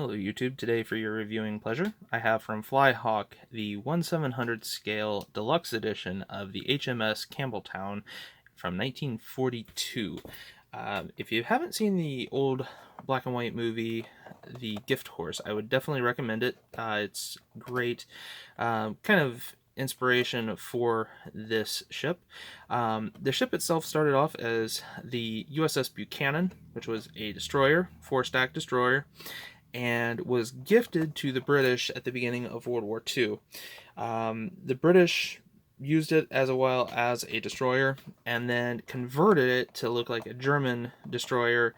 Hello YouTube, today for your reviewing pleasure, I have from Flyhawk the 1/700 scale deluxe edition of the HMS Campbeltown from 1942. If you haven't seen the old black and white movie, The Gift Horse, I would definitely recommend it. It's great, kind of inspiration for this ship. The ship itself started off as the USS Buchanan, which was a destroyer, 4-stack destroyer, and was gifted to the British at the beginning of World War II. The British used it as a while as a destroyer and then converted it to look like a German destroyer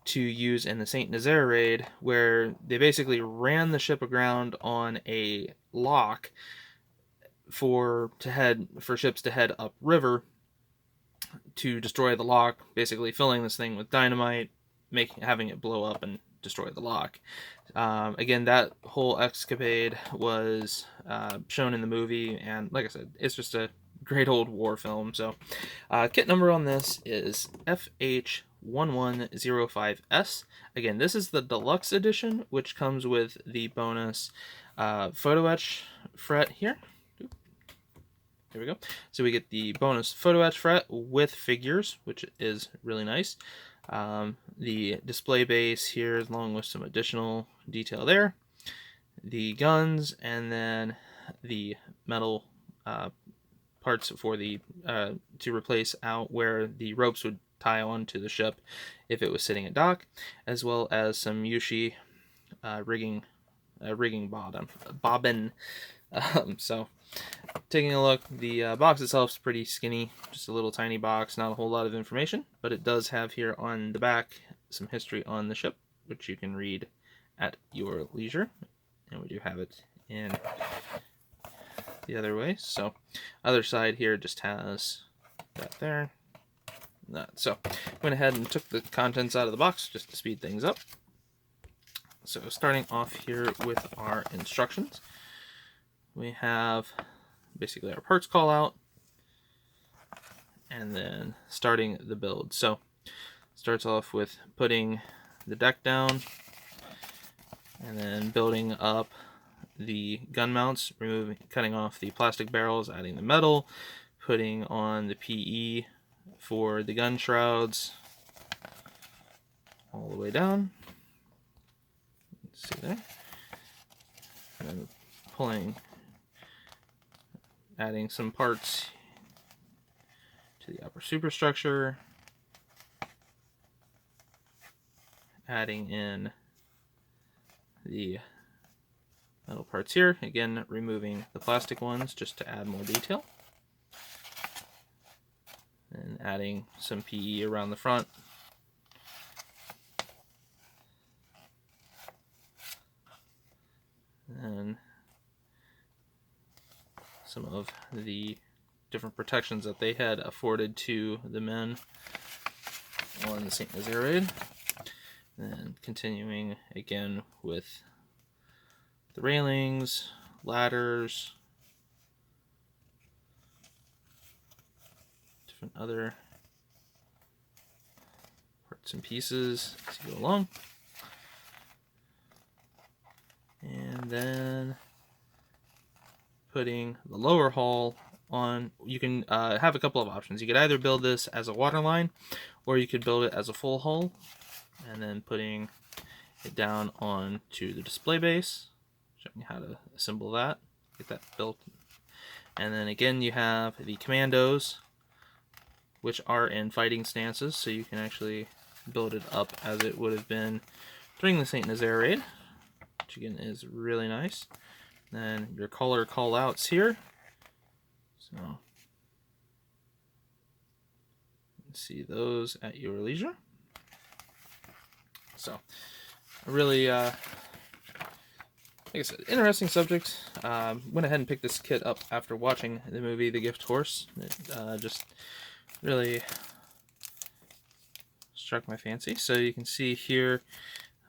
to use in the St. Nazaire raid, where they basically ran the ship aground on a lock for ships to head upriver to destroy the lock, basically filling this thing with dynamite, having it blow up and destroy the lock. Again, that whole escapade was shown in the movie, and like I said, it's just a great old war film. So kit number on this is FH1105S. Again, this is the deluxe edition, which comes with the bonus photo etch fret here. There we go. So we get the bonus photo etch fret with figures, which is really nice. The display base here, along with some additional detail there. The guns, and then the metal parts for the to replace out where the ropes would tie onto the ship if it was sitting at dock, as well as some Yushi rigging bobbin. So taking a look, the box itself is pretty skinny, just a little tiny box, not a whole lot of information, but it does have here on the back some history on the ship, which you can read at your leisure, and we do have it in the other way. So other side here just has that there, that. So went ahead and took the contents out of the box just to speed things up. So starting off here with our instructions, we have basically our parts call out, and then starting the build. So starts off with putting the deck down, and then building up the gun mounts, cutting off the plastic barrels, adding the metal, putting on the PE for the gun shrouds all the way down. Let's see there. And then adding some parts to the upper superstructure, adding in the metal parts here, again removing the plastic ones just to add more detail, and adding some PE around the front. And some of the different protections that they had afforded to the men on the St. Nazaire raid. And continuing again with the railings, ladders, different other parts and pieces as you go along. And then putting the lower hull on. You can have a couple of options. You could either build this as a waterline, or you could build it as a full hull, and then putting it down onto the display base, showing you how to assemble that, get that built. And then again, you have the commandos, which are in fighting stances, so you can actually build it up as it would have been during the St. Nazaire raid, which again is really nice. Then your color call outs here. So see those at your leisure. So really, like I said, interesting subject. Went ahead and picked this kit up after watching the movie The Gift Horse. It just really struck my fancy. So you can see here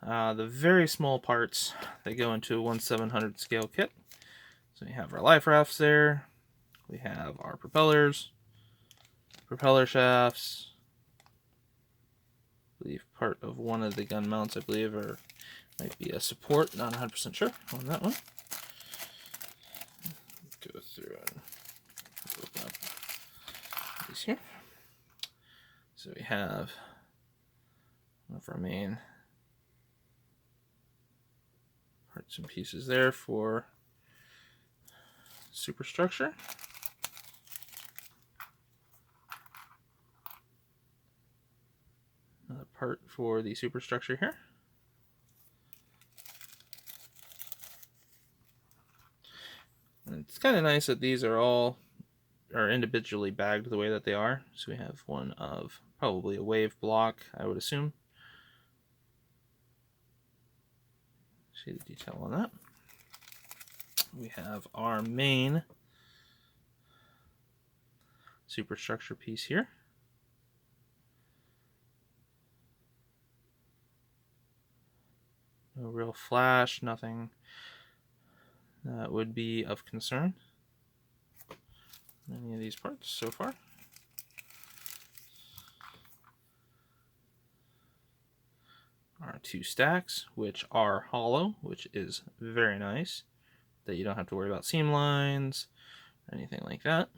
the very small parts that go into a 1/700 scale kit. So we have our life rafts there, we have our propellers, propeller shafts, I believe part of one of the gun mounts, I believe, are Might be a support, not 100% sure on that one. Go through and open up these here. So we have one of our main parts and pieces there for superstructure. Another part for the superstructure here. And it's kind of nice that these are individually bagged the way that they are. So we have one of probably a wave block, I would assume. See the detail on that. We have our main superstructure piece here. No real flash, nothing that would be of concern. Any of these parts so far. Our two stacks, which are hollow, which is very nice, that you don't have to worry about seam lines or anything like that.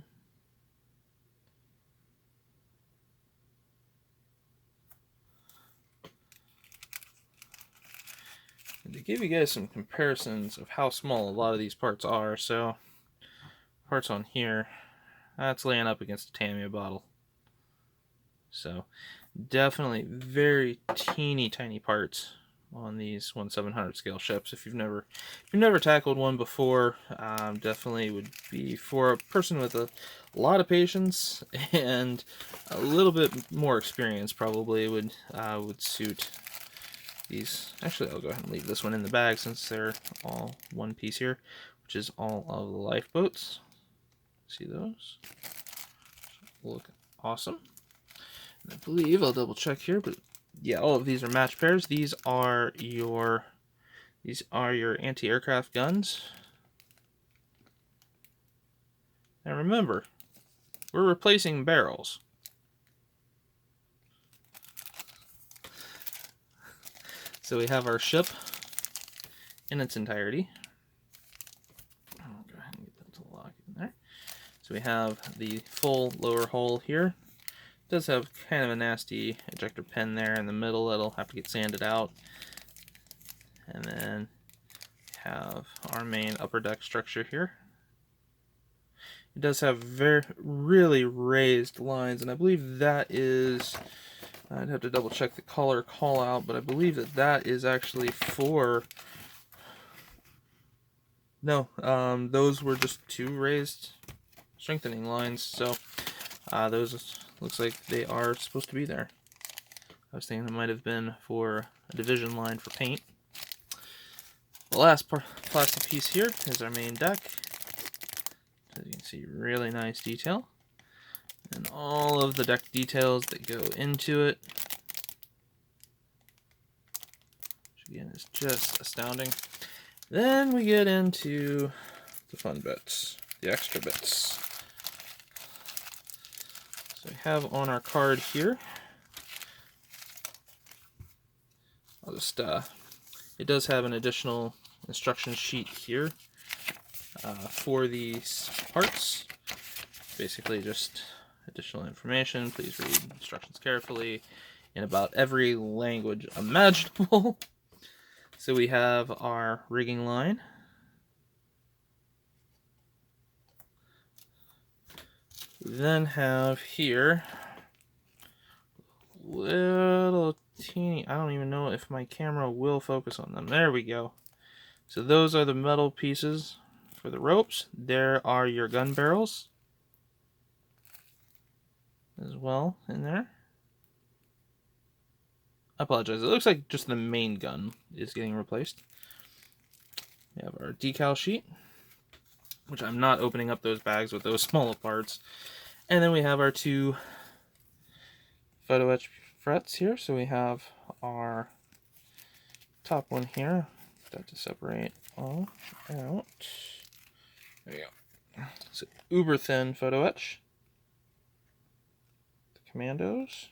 And to give you guys some comparisons of how small a lot of these parts are, so parts on here, that's laying up against a Tamiya bottle. So definitely very teeny tiny parts on these 1/700 scale ships. If you've never tackled one before, definitely would be for a person with a lot of patience and a little bit more experience. Probably would suit these. Actually, I'll go ahead and leave this one in the bag since they're all one piece here, which is all of the lifeboats. See those? Look awesome. And I believe, I'll double check here, but yeah, all of these are match pairs. These are your anti-aircraft guns. And remember, we're replacing barrels. So we have our ship in its entirety. I'll go ahead and get that to lock in there. So we have the full lower hull here. It does have kind of a nasty ejector pen there in the middle that'll have to get sanded out. And then we have our main upper deck structure here. It does have really raised lines, and I believe that is, I'd have to double check the color call out, but I believe that is actually for, no, those were just two raised strengthening lines, so those looks like they are supposed to be there. I was thinking it might have been for a division line for paint. The last plastic piece here is our main deck. As you can see, really nice detail. And all of the deck details that go into it. Which again is just astounding. Then we get into the fun bits, the extra bits. So we have on our card here, I'll just, it does have an additional instruction sheet here for these parts. Basically just additional information. Please read instructions carefully in about every language imaginable. So we have our rigging line. We then have here little teeny, I don't even know if my camera will focus on them. There we go. So those are the metal pieces for the ropes. There are your gun barrels as well in there. I apologize. It looks like just the main gun is getting replaced. We have our decal sheet, which I'm not opening up those bags with those smaller parts. And then we have our two photo etch frets here. So we have our top one here. That to separate all out. There you go. So uber thin photo etch. The Commandos.